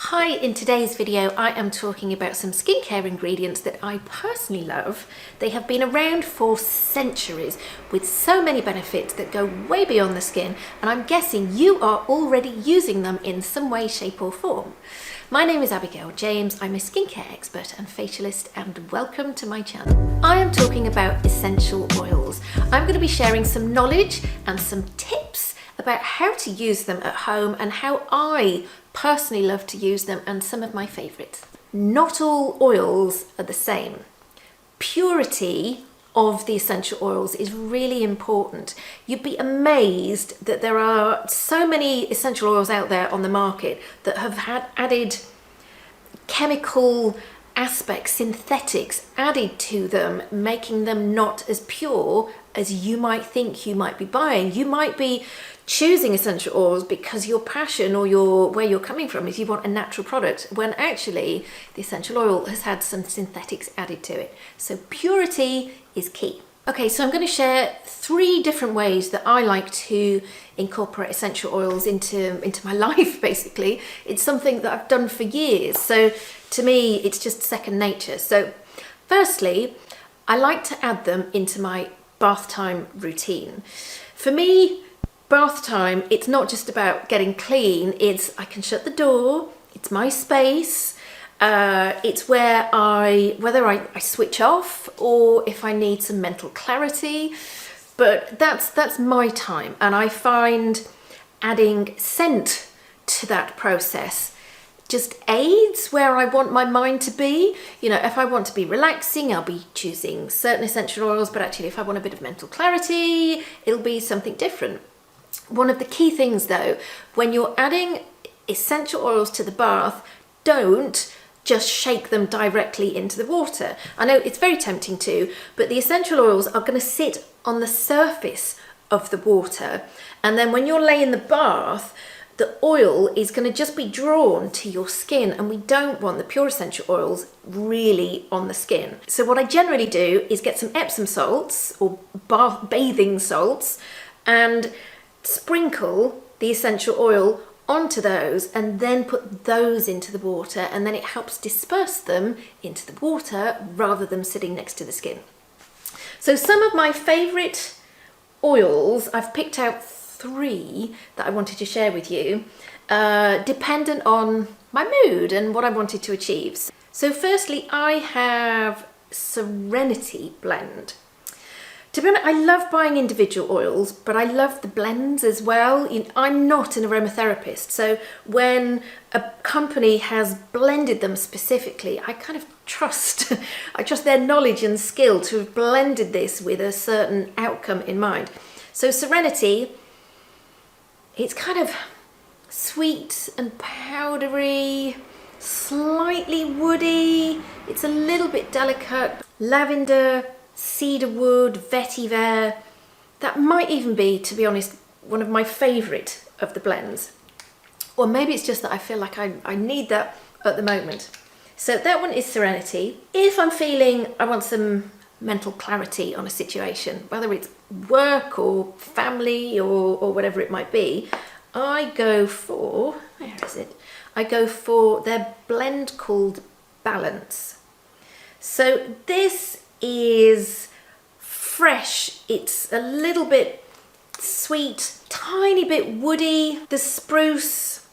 Hi, in today's video I am talking about some skincare ingredients that I personally love. They have been around for centuries with so many benefits that go way beyond the skin, and I'm guessing you are already using them in some way, shape or form. My name is Abigail James, I'm a skincare expert and facialist, and welcome to my channel. I am talking about essential oils. I'm going to be sharing some knowledge and some tips about how to use them at home and how I personally love to use them, and some of my favourites. Not all oils are the same. Purity of the essential oils is really important. You'd be amazed that there are so many essential oils out there on the market that have had added chemical aspects, synthetics added to them, making them not as pure as you might think you might be buying. You might be choosing essential oils because your passion or where you're coming from is you want a natural product, when actually the essential oil has had some synthetics added to it. So purity is key. Okay, so I'm going to share 3 different ways that I like to incorporate essential oils into my life, basically. It's something that I've done for years, so to me it's just second nature. So firstly, I like to add them into my bath time routine. For me, bath time, it's not just about getting clean, it's I can shut the door, it's my space, it's where whether I switch off or if I need some mental clarity, but that's my time. And I find adding scent to that process just aids where I want my mind to be. You know, if I want to be relaxing, I'll be choosing certain essential oils, but actually if I want a bit of mental clarity, it'll be something different. One of the key things though, when you're adding essential oils to the bath, don't just shake them directly into the water. I know it's very tempting to, but the essential oils are going to sit on the surface of the water, and then when you're laying the bath, the oil is going to just be drawn to your skin, and we don't want the pure essential oils really on the skin. So what I generally do is get some Epsom salts or bathing salts and sprinkle the essential oil onto those and then put those into the water, and then it helps disperse them into the water rather than sitting next to the skin. So some of my favourite oils, I've picked out 3 that I wanted to share with you, dependent on my mood and what I wanted to achieve. So firstly, I have Serenity Blend. To be honest, I love buying individual oils, but I love the blends as well. I'm not an aromatherapist, so when a company has blended them specifically, I kind of trust, I trust their knowledge and skill to have blended this with a certain outcome in mind. So Serenity, it's kind of sweet and powdery, slightly woody, it's a little bit delicate, lavender, cedarwood, vetiver. That might even be, to be honest, one of my favourite of the blends. Or maybe it's just that I feel like I need that at the moment. So that one is Serenity. If I'm feeling I want some mental clarity on a situation, whether it's work or family or whatever it might be, I go for, where is it? I go for their blend called Balance. So this is fresh, it's a little bit sweet, tiny bit woody, the spruce,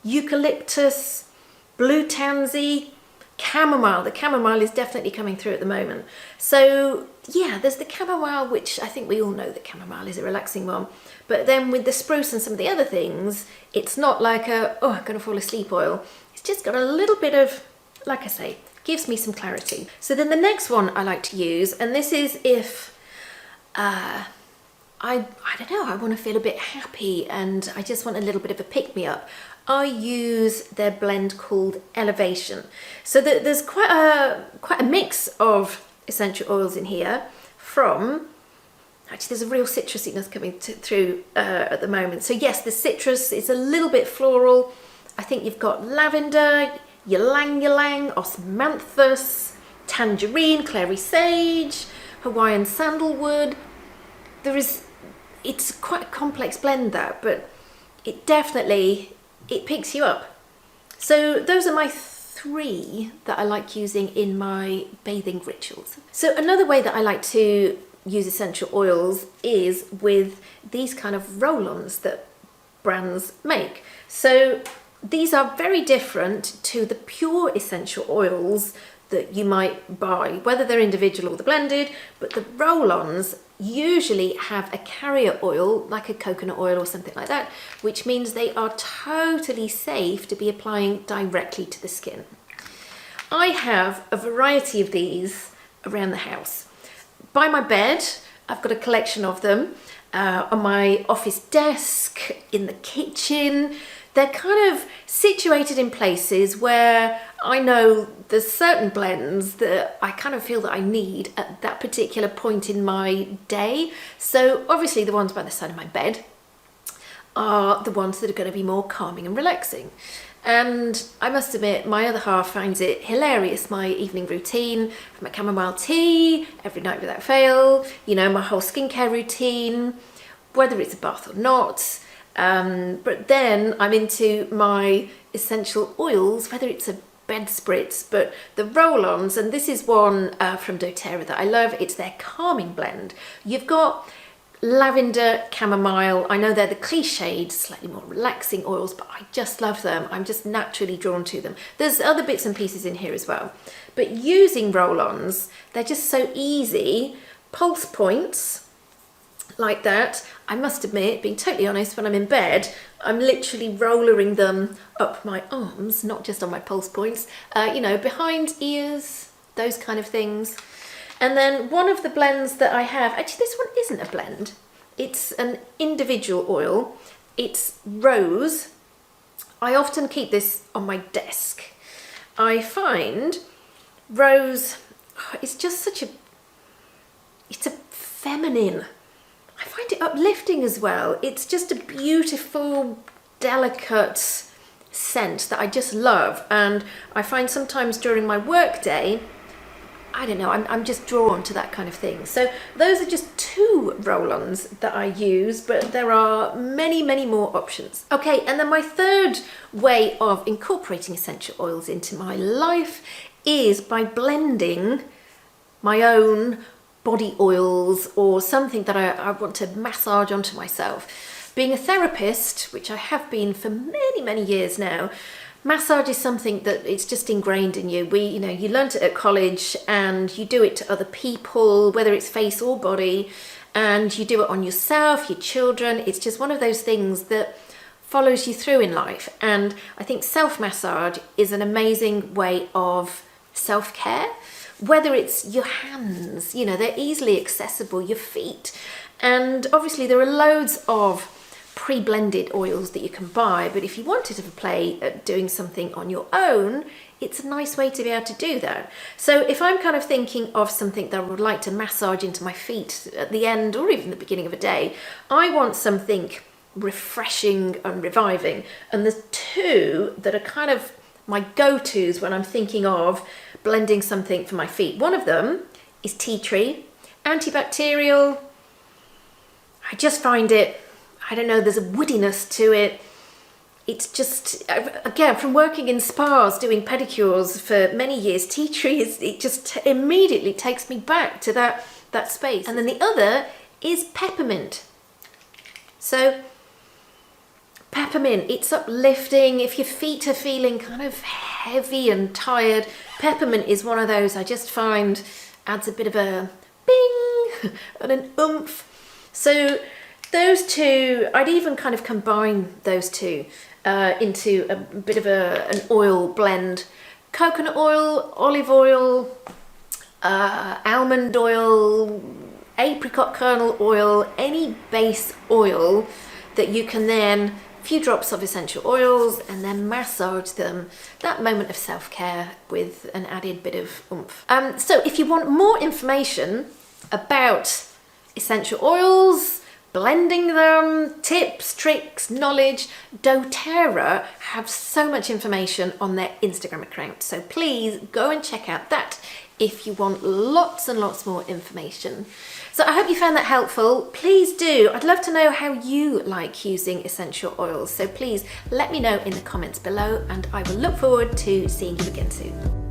eucalyptus, blue tansy, chamomile. The chamomile is definitely coming through at the moment. So yeah, there's the chamomile, which I think we all know that chamomile is a relaxing one, but then with the spruce and some of the other things, it's not like a, oh, I'm gonna fall asleep oil. It's just got a little bit of, like I say, gives me some clarity. So then the next one I like to use, and this is if I don't know, I want to feel a bit happy and I just want a little bit of a pick-me-up, I use their blend called Elevation. So there's quite a mix of essential oils in here. From actually, there's a real citrusiness coming through at the moment. So yes, the citrus is a little bit floral. I think you've got lavender, ylang ylang, osmanthus, tangerine, clary sage, Hawaiian sandalwood. It's quite a complex blend that, but it definitely, it picks you up. So those are my 3 that I like using in my bathing rituals. So another way that I like to use essential oils is with these kind of roll-ons that brands make. So these are very different to the pure essential oils that you might buy, whether they're individual or the blended, but the roll-ons usually have a carrier oil, like a coconut oil or something like that, which means they are totally safe to be applying directly to the skin. I have a variety of these around the house. By my bed, I've got a collection of them. On my office desk, in the kitchen. They're kind of situated in places where I know there's certain blends that I kind of feel that I need at that particular point in my day. So obviously the ones by the side of my bed are the ones that are going to be more calming and relaxing. And I must admit, my other half finds it hilarious, my evening routine, my chamomile tea, every night without fail, you know, my whole skincare routine, whether it's a bath or not. But then I'm into my essential oils, whether it's a bed spritz, but the roll-ons, and this is one from doTERRA that I love. It's their calming blend. You've got lavender, chamomile. I know they're the cliched, slightly more relaxing oils, but I just love them. I'm just naturally drawn to them. There's other bits and pieces in here as well. But using roll-ons, they're just so easy. Pulse points like that. I must admit, being totally honest, when I'm in bed, I'm literally rollering them up my arms, not just on my pulse points, you know, behind ears, those kind of things. And then one of the blends that I have, actually this one isn't a blend, it's an individual oil. It's rose. I often keep this on my desk. I find rose, it's just such a, it's a feminine, I find it uplifting as well. It's just a beautiful, delicate scent that I just love. And I find sometimes during my work day, I don't know, I'm just drawn to that kind of thing. So those are just 2 roll-ons that I use, but there are many, many more options. Okay, and then my third way of incorporating essential oils into my life is by blending my own body oils or something that I want to massage onto myself. Being a therapist, which I have been for many, many years now, massage is something that it's just ingrained in you. You know, you learnt it at college and you do it to other people, whether it's face or body, and you do it on yourself, your children. It's just one of those things that follows you through in life. And I think self-massage is an amazing way of self-care, whether it's your hands, you know, they're easily accessible, your feet. And obviously there are loads of pre-blended oils that you can buy, but if you wanted to play at doing something on your own, it's a nice way to be able to do that. So if I'm kind of thinking of something that I would like to massage into my feet at the end or even the beginning of a day, I want something refreshing and reviving. And there's 2 that are kind of my go-tos when I'm thinking of blending something for my feet. One of them is tea tree, antibacterial. I just find it, I don't know, there's a woodiness to it. It's just, again, from working in spas, doing pedicures for many years, tea tree it just immediately takes me back to that space. And then the other is peppermint. So peppermint, it's uplifting. If your feet are feeling kind of heavy and tired, peppermint is one of those I just find adds a bit of a bing and an oomph. So those 2, I'd even kind of combine those 2 into a bit of an oil blend. Coconut oil, olive oil, almond oil, apricot kernel oil, any base oil that you can then, a few drops of essential oils, and then massage them. That moment of self-care with an added bit of oomph. So if you want more information about essential oils, blending them, tips, tricks, knowledge, doTERRA have so much information on their Instagram account. So please go and check out that if you want lots and lots more information. So I hope you found that helpful. Please do. I'd love to know how you like using essential oils. So please let me know in the comments below, and I will look forward to seeing you again soon.